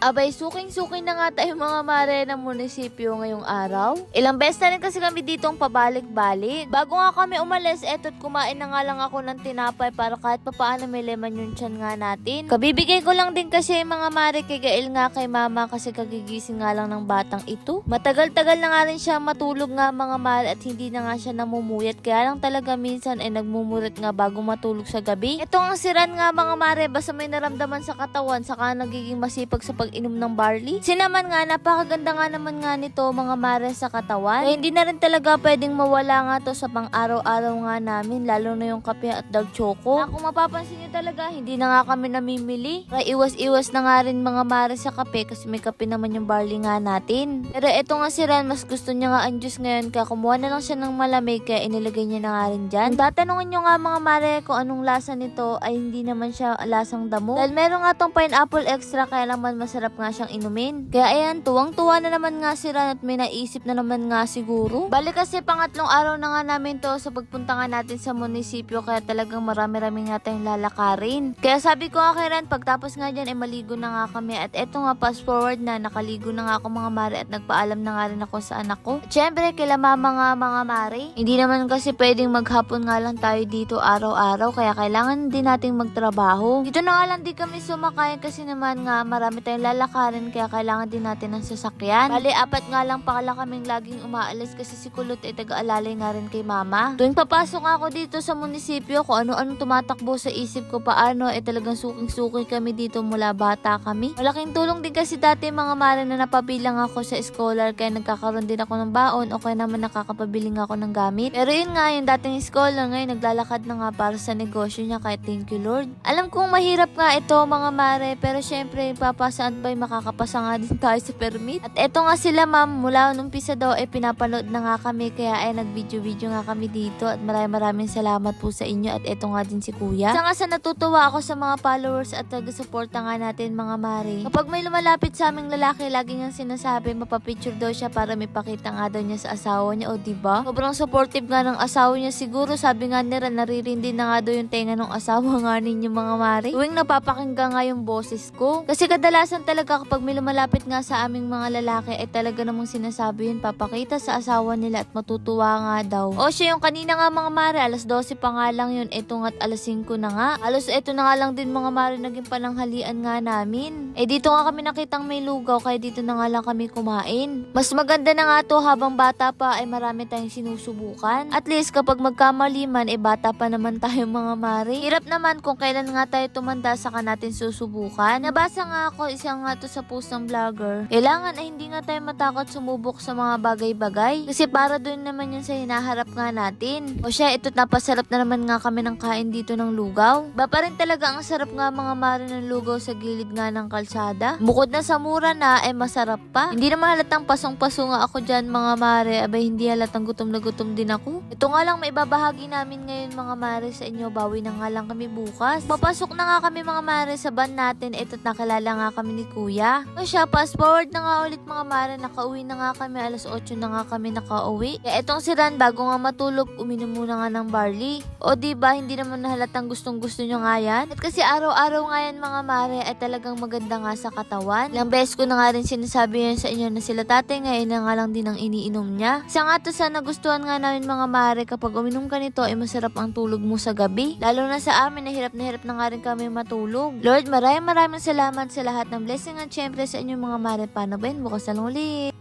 Abay, suking-suking na nga tayo mga mare ng munisipyo ngayong araw. Ilang beses na rin kasi kami ditong pabalik-balik. Bago nga kami umalis, eto't kumain na nga lang ako ng tinapay para kahit papaano may laman yung tiyan nga natin. Kabibigay ko lang din kasi mga mare kay Gael nga kay mama kasi kagigising nga lang ng batang ito. Matagal-tagal na nga rin siya matulog nga mga mare at hindi na nga siya namumuyat. Kaya lang talaga minsan ay nagmumurit nga bago matulog sa gabi. Ito ang siran nga mga mare, basta may naramdaman sa katawan saka nagiging masipag sa pag-inom ng barley. Sinaman nga, napakaganda nga naman nga nito mga mare sa katawan. Kaya hindi na rin talaga pwedeng mawala nga to sa pang-araw-araw nga namin, lalo na yung kape at dark choco. Kung mapapansin niyo talaga, hindi na nga kami namimili. Kaya iwas-iwas na nga rin mga mare sa kape kasi may kape naman yung barley nga natin. Pero eto nga si Ran, mas gusto niya nga ang juice ngayon kaya kumuha na lang siya ng malamig kaya inilagay niya na nga rin dyan. Kung tatanungin nyo nga mga mare kung anong lasa nito ay hindi naman siya lasang damo. Dahil meron nga tong pineapple extra kaya naman masarap nga siyang inumin. Kaya ayan, tuwang-tuwa na naman nga si Ran at may naisip na naman nga siguro. Bali kasi pangatlong araw na nga namin to sa pagpunta nga natin sa munisipyo kaya talagang marami-rami nga tayong lalakarin. Kaya sabi ko nga kay Ran, pagtapos nga dyan ay maligo na nga kami at eto nga fast forward na nakaligo na nga ako mga mare at nagpaalam na nga rin ako sa anak ko. At syempre kila mama nga mga mare, hindi naman kasi pwedeng maghapon nga lang tayo dito araw-araw kaya kailangan din nating magtrabaho. Dito na nga lang di kami sumakay kasi naman nga marami tayong lalakarin kaya kailangan din natin ng sasakyan. Bali, 4 nga lang pala kaming laging umaalis kasi si Kulot ay taga-alalay nga rin kay mama. Tuwing papasok ako dito sa munisipyo, kung ano-ano tumatakbo sa isip ko paano, talagang suking-suki kami dito mula bata kami. Malaking tulong din kasi dati mga mare na napabilang ako sa scholar kaya nagkakaroon din ako ng baon o kaya naman nakakapabiling ako ng gamit. Pero yun nga, yung dating scholar ngayon naglalakad na nga para sa negosyo niya kaya thank you Lord. Alam kong mahirap nga ito mga mare pero syempre papasaan ba'y makakapasa nga din tayo sa permit. At eto nga sila ma'am, mula nung umpisa daw pinapanood na nga kami kaya ay nag-video-video nga kami dito at maraming salamat po sa inyo at eto nga din si kuya. Isa nga sa natutuwa ako sa mga followers at taga-suporta nga natin mga mare. Kapag may lumalapit sa aming lalaki, lagi niyang sinasabi mapapicture daw siya para may pakita nga daw niya sa asawa niya o diba? Sobrang supportive nga ng asawa niya siguro, sabi nga nila naririndi na nga daw yung tenga ng asawa nga ninyo mga mare. Tuwing napapakinggan nga yung boses ko. Kasi kadalasan talaga kapag may lumalapit nga sa aming mga lalaki ay talaga namang sinasabi yun papakita sa asawa nila at matutuwa nga daw. O siya yung kanina nga mga mare, alas 12 pa nga lang yun, eto nga't alas 5 na nga. Halos eto na nga lang din mga mare naging pananghalian nga namin. Dito nga kami nakitang may lugaw kaya dito na nga lang kami kumain. Mas maganda na nga to habang bata pa ay marami tayong sinusubukan. At least kapag magkamali man bata pa naman tayo mga mare. Hirap naman kung kailan nga tayo tumanda saka natin susubukan. Nabasa nga ako isang nga to sa post ng vlogger. Kailangan ay hindi nga tayo matakot sumubok sa mga bagay-bagay. Kasi para doon naman yun sa hinaharap nga natin. O siya, ito't napasarap na naman nga kami ng kain dito ng lugaw. Ba pa rin talaga ang sarap nga mga mare ng lugaw sa gilid nga ng kalsada. Bukod na sa mura na masarap pa. Hindi naman halatang pasong-paso nga ako dyan mga mare. Abay hindi halatang gutom na gutom din ako. Ito nga lang may babahagi namin ngayon mga mare sa inyo. Bawi na nga lang kami bukas. Papasok na nga kami mga mare sa van natin. Ito't nakilala nga kami ni kuya. O siya, fast forward na nga ulit mga mare. Nakauwi na nga kami. Alas 8 na nga kami nakauwi. Kaya itong si Ran bago nga matulog, uminom muna nga ng barley. O diba, hindi naman halatang gustong-gusto nyo nga yan. At kasi araw-araw nga yan mga mare ay talagang maganda nga sa katawan. Ilang beses ko na nga rin sinasabi yan sa inyo na sila tatay ngayon na nga lang din ang iniinom niya. Isa nga to sa nagustuhan nga namin mga mare, kapag uminom ka nito ay masarap ang tulog mo sa gabi. Lalo na sa amin, na hirap na nga rin kami matulog. Lord, maraming salamat sa lahat ng blessing at syempre sa inyong mga mare. Paano ba yun? Bukas na lang ulit.